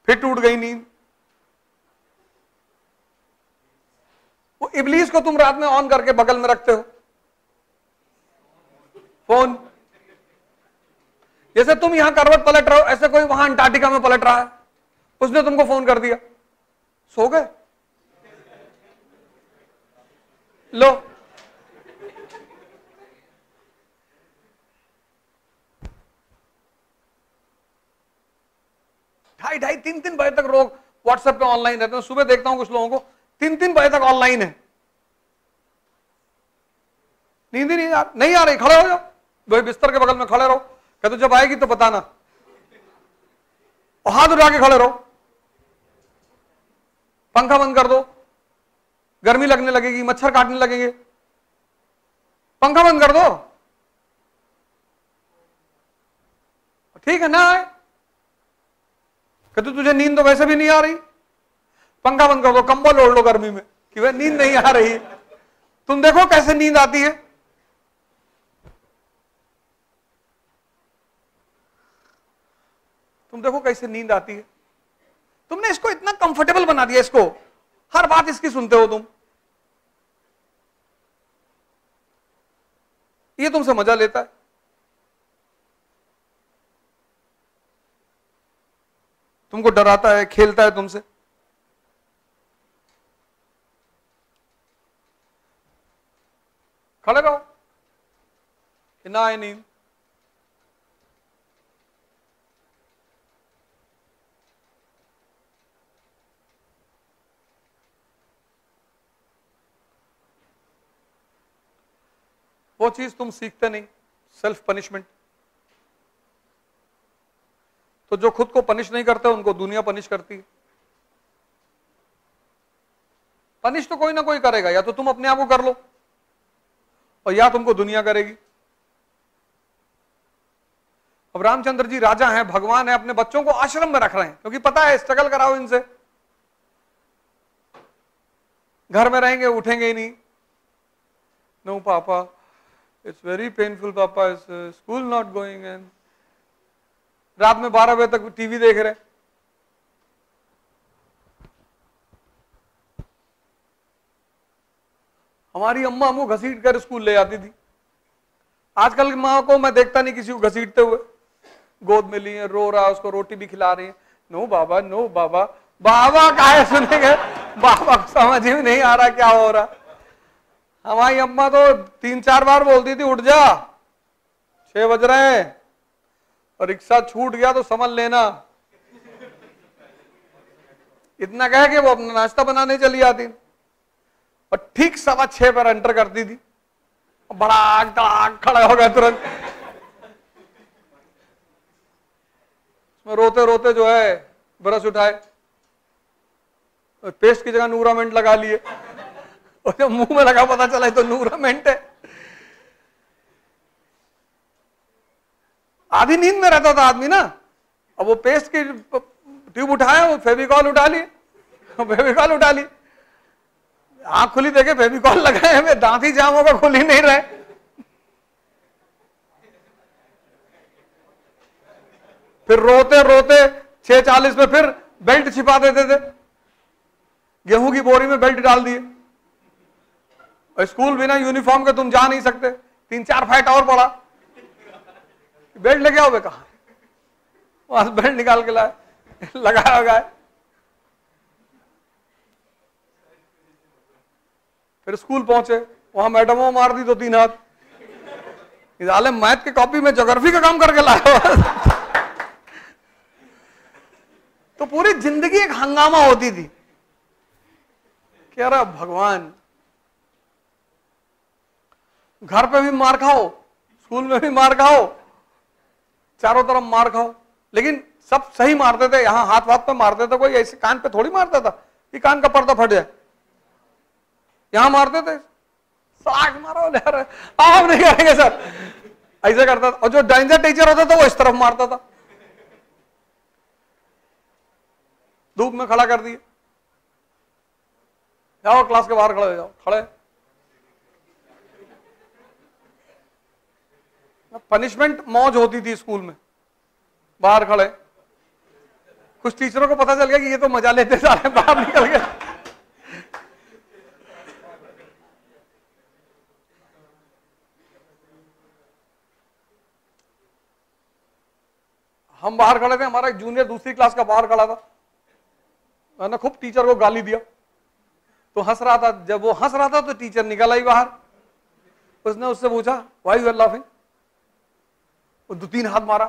फिर टूट गई नींद। वो इब्लीस को तुम रात में ऑन करके बगल में रखते हो, फोन। जैसे तुम यहां करवट पलट रहे हो, ऐसे कोई वहां अंटार्कटिका में पलट रहा है, उसने तुमको फोन कर दिया, सो गए। लो, ढाई ढाई तीन तीन बजे तक लोग व्हाट्सएप पे ऑनलाइन रहते हैं। सुबह देखता हूं कुछ लोगों को 3-3 बजे तक ऑनलाइन है, नींद ही नहीं आ रही। खड़े हो जाओ, वही बिस्तर के बगल में खड़े रहो, कहते जब आएगी तो बताना, और हाथ उठा के खड़े रहो। पंखा बंद कर दो, गर्मी लगने लगेगी, मच्छर काटने लगेंगे, पंखा बंद कर दो। ठीक है ना आए, कहते तुझे नींद तो वैसे भी नहीं आ रही, पंखा बंद कर दो, कंबल ओढ़ लो गर्मी में कि वह नींद नहीं आ रही। तुम देखो कैसे नींद आती है। तुम देखो कैसे नींद आती है। तुमने इसको इतना कंफर्टेबल बना दिया, इसको हर बात इसकी सुनते हो तुम, ये तुमसे मजा लेता है। तुमको डराता है, खेलता है तुमसे। खड़े रहो कि ना आए नींद। वो चीज तुम सीखते नहीं, सेल्फ पनिशमेंट। तो जो खुद को पनिश नहीं करते उनको दुनिया पनिश करती है। पनिश तो कोई ना कोई करेगा, या तो तुम अपने आप को कर लो और या तुमको दुनिया करेगी। अब रामचंद्र जी राजा हैं, भगवान है, अपने बच्चों को आश्रम में रख रहे हैं क्योंकि पता है स्ट्रगल कराओ इनसे, घर में रहेंगे उठेंगे ही नहीं। नो पापा, इट्स वेरी पेनफुल पापा, स्कूल नॉट गोइंग। एंड रात में 12 बजे तक टीवी देख रहे। हमारी अम्मा हमको घसीट कर स्कूल ले जाती थी। आजकल की माँ को मैं देखता नहीं किसी को घसीटते हुए, गोद में लिए, रो रहा, उसको रोटी भी खिला रही है। नो बाबा, नो बाबा, बाबा काहे सुनेंगे, बाबा को समझ ही नहीं आ रहा क्या हो रहा। हमारी अम्मा तो 3-4 बार बोलती थी उठ जा, 6 बज रहे हैं, और रिक्शा छूट गया तो समझ लेना। इतना कह के वो अपना नाश्ता बनाने चली जाती और ठीक 6:15 पर एंटर करती थी। बड़ा धड़ाक खड़ा हो गया तुरंत। उसमें रोते रोते जो है ब्रश उठाए, पेस्ट की जगह नूरामेंट लगा लिए, और जब मुंह में लगा पता चला तो नूरामेंट है। आधी नींद में रहता था आदमी ना। अब वो पेस्ट की ट्यूब उठाया, वो फेविकॉल उठा ली, फेविकॉल उठा ली, आंख खुली देखे फेविकॉल लगाए हुए, दांत ही जाम होगा, खुल ही नहीं रहे। फिर रोते रोते 6:40 में फिर बेल्ट छिपा देते थे, गेहूं की बोरी में बेल्ट डाल दिए। और स्कूल बिना यूनिफॉर्म के तुम जा नहीं सकते। 3-4 फाइट और पड़ा, बेल्ट लेके आओ, कहा वहां बेल्ट निकाल के लाए, लगाया गया। फिर स्कूल पहुंचे, वहां मैडमों मार दी 2-3 हाथ, इधर मैथ की कॉपी में ज्योग्राफी का काम करके लाए। तो पूरी जिंदगी एक हंगामा होती थी। कह रहा भगवान, घर पे भी मार खाओ, स्कूल में भी मार खाओ, चारों तरफ मार खाओ, लेकिन सब सही मारते थे। यहां हाथ वाथ पे मारते थे, कोई ऐसे कान पे थोड़ी मारता था कि कान का पर्दा फट जाए। यहां मारते थे, साग मारो, आप नहीं करेंगे सर, ऐसे करता था। और जो डेंजर टीचर होता था वो इस तरफ मारता था, धूप में खड़ा कर दिए, जाओ क्लास के बाहर खड़े हो जाओ। खड़े, पनिशमेंट मौज होती थी स्कूल में, बाहर खड़े। कुछ टीचरों को पता चल गया कि ये तो मजा लेते सारे, बाहर निकल गए। हम बाहर खड़े थे, हमारा एक जूनियर दूसरी क्लास का बाहर खड़ा था, मैंने खूब टीचर को गाली दिया, तो हंस रहा था। जब वो हंस रहा था तो टीचर निकल आई बाहर, उसने उससे पूछा व्हाई यू आर लाफिंग, वो 2-3 हाथ मारा।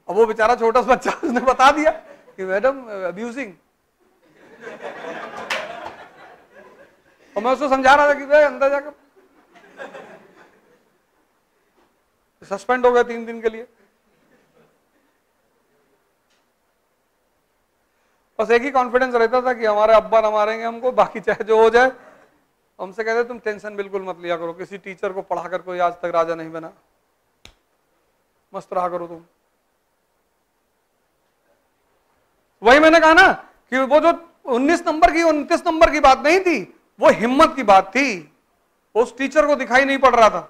अब वो बेचारा छोटा सा बच्चा, उसने बता दिया कि मैडम अब्यूजिंग। और मैं उसको समझा रहा था कि भाई अंदर जाकर सस्पेंड हो गया 3 दिन के लिए। बस एक ही कॉन्फिडेंस रहता था कि हमारे अब्बा न मारेंगे हमको, बाकी चाहे जो हो जाए। हमसे कहते तुम टेंशन बिल्कुल मत लिया करो, किसी टीचर को पढ़ाकर कोई आज तक राजा नहीं बना, मस्त रहा करो तुम। वही मैंने कहा ना कि वो जो 19 नंबर की 29 नंबर की बात नहीं थी, वो हिम्मत की बात थी। उस टीचर को दिखाई नहीं पड़ रहा था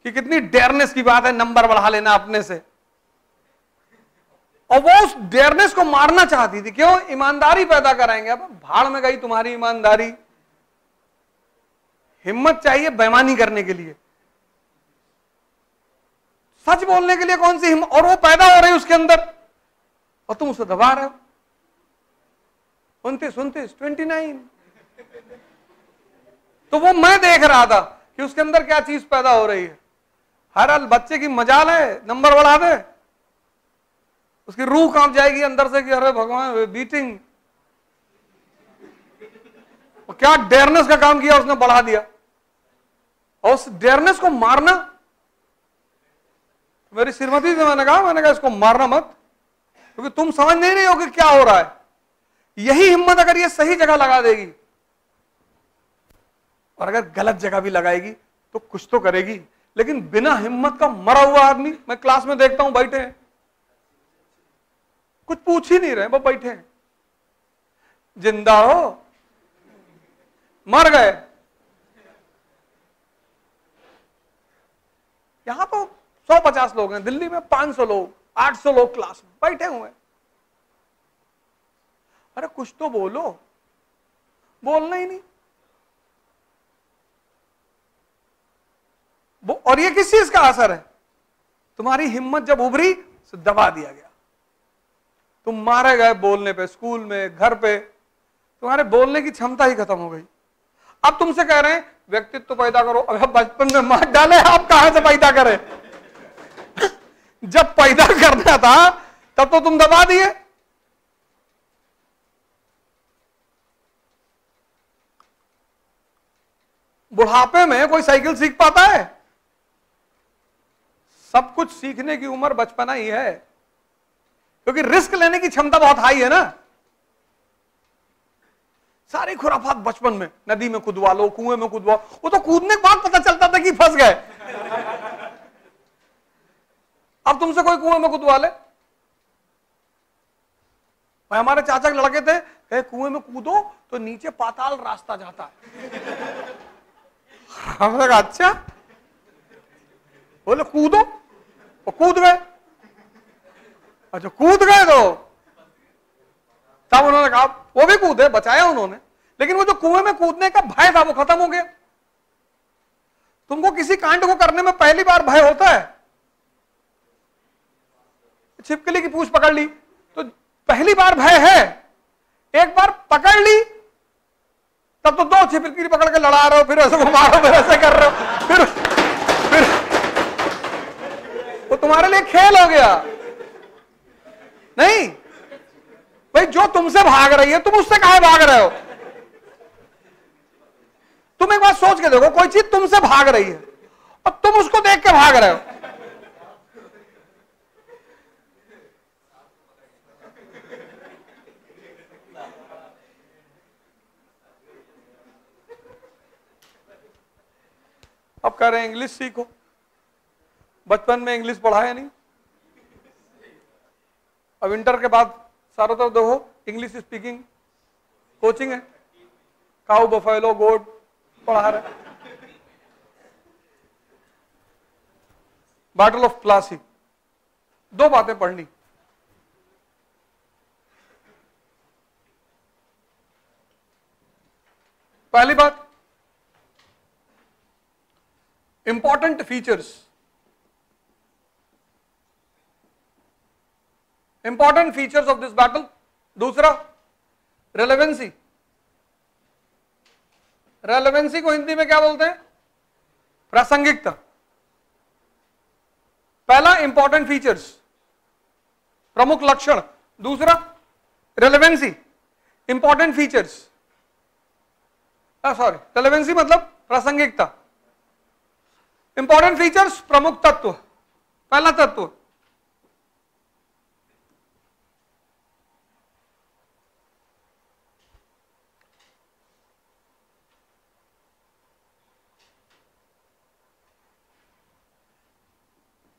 कि कितनी डेयरनेस की बात है नंबर बढ़ा लेना अपने से, और वो उस डेयरनेस को मारना चाहती थी। क्यों? ईमानदारी पैदा कराएंगे। अब भाड़ में गई तुम्हारी ईमानदारी। हिम्मत चाहिए बेईमानी करने के लिए, सच बोलने के लिए कौन सी हिम्मत, और वो पैदा हो रही उसके अंदर, और तुम उसे दबा रहे हो। 29, 29। तो वो मैं देख रहा था कि उसके अंदर क्या चीज पैदा हो रही है। हर बच्चे की मजाल है नंबर बढ़ा दे, उसकी रूह कांप जाएगी अंदर से कि अरे भगवान बीटिंग। क्या डेयरनेस का काम किया उसने, बढ़ा दिया। और उस डेयरनेस को मारना, मेरी श्रीमती से मैंने कहा इसको मारना मत, क्योंकि तुम समझ नहीं रहे हो कि क्या हो रहा है। यही हिम्मत अगर ये सही जगह लगा देगी, और अगर गलत जगह भी लगाएगी तो कुछ तो करेगी। लेकिन बिना हिम्मत का मरा हुआ आदमी, मैं क्लास में देखता हूं बैठे हैं, कुछ पूछ ही नहीं रहे, वो बैठे हैं। जिंदा हो, मर गए। यहां तो 150 लोग हैं, दिल्ली में 500 लोग, 800 लोग क्लास में बैठे हुए हैं। अरे कुछ तो बोलो, बोलना ही नहीं। और ये किस चीज का असर है? तुम्हारी हिम्मत जब उभरी तो दबा दिया गया, तुम मारे गए बोलने पे, स्कूल में, घर पे, तुम्हारे बोलने की क्षमता ही खत्म हो गई। अब तुमसे कह रहे हैं व्यक्तित्व पैदा करो। अगर बचपन में मार डाले, आप कहां से पैदा करें? जब पैदा करना था तब तो तुम दबा दिए। बुढ़ापे में कोई साइकिल सीख पाता है? सब कुछ सीखने की उम्र बचपना ही है, क्योंकि रिस्क लेने की क्षमता बहुत हाई है ना। सारी खुराफात बचपन में, नदी में कूदवा लो, कुएं में कूदवा, वो तो कूदने के बाद पता चलता था कि फंस गए। अब तुमसे कोई कुएं में कूदवा ले। भाई हमारे चाचा के लड़के थे, कहे कुएं में कूदो तो नीचे पाताल रास्ता जाता है। हमने कहा अच्छा, बोले कूदो, वो कूद गए। अच्छा कूद गए तो तब उन्होंने कहा, वो भी कूदे, बचाया उन्होंने, लेकिन वो जो कुएं में कूदने का भय था वो खत्म हो गया। तुमको किसी कांड को करने में पहली बार भय होता है। छिपकली की पूंछ पकड़ ली तो पहली बार भय है, एक बार पकड़ ली तब तो 2 छिपकली पकड़ के लड़ा रहे हो, फिर ऐसे मारो, फिर ऐसे कर रहे हो, फिर वो तुम्हारे लिए खेल हो गया। नहीं भाई, जो तुमसे भाग रही है तुम उससे काहे भाग रहे हो? तुम एक बात सोच के देखो, कोई चीज तुमसे भाग रही है और तुम उसको देख के भाग रहे हो। अब कह रहे हैं इंग्लिश सीखो, बचपन में इंग्लिश पढ़ाया नहीं। अब इंटर के बाद सारों तरफ देखो इंग्लिश स्पीकिंग कोचिंग है, काऊ बफेलो गोट पढ़ा रहे। बैटल ऑफ प्लासी, 2 बातें पढ़नी, पहली बात, important features, important features of this battle. दूसरा, रेलेवेंसी। रेलेवेंसी को हिंदी में क्या बोलते हैं? प्रासंगिकता। पहला इंपॉर्टेंट फीचर्स, प्रमुख लक्षण। दूसरा relevancy, important features, sorry relevancy मतलब प्रासंगिकता, इंपॉर्टेंट फीचर्स प्रमुख तत्व। पहला तत्व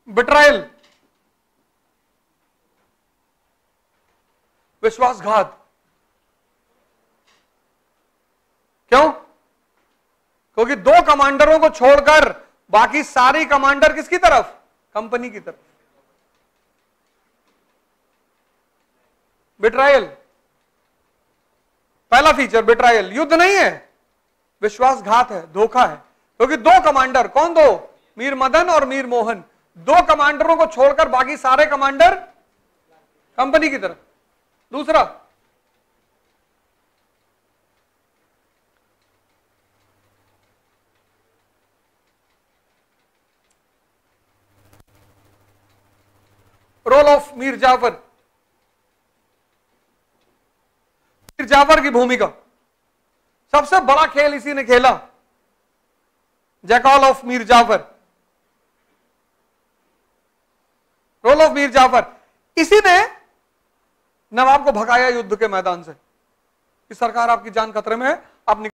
बिट्रायल, विश्वासघात। क्यों? क्योंकि दो कमांडरों को छोड़कर बाकी सारी कमांडर किसकी तरफ? कंपनी की तरफ। बिट्रायल, पहला फीचर बिट्रायल, युद्ध नहीं है, विश्वासघात है, धोखा है। क्योंकि दो कमांडर, कौन दो? मीर मदन और मीर मोहन, दो कमांडरों को छोड़कर बाकी सारे कमांडर कंपनी की तरफ। दूसरा, रोल ऑफ मीर जाफर। मीर जाफर की भूमिका, सबसे बड़ा खेल इसी ने खेला, jackal of Mir Jafar. Role of Mir Jafar, इसी ने नवाब को भगाया युद्ध के मैदान से कि सरकार आपकी जान खतरे में है,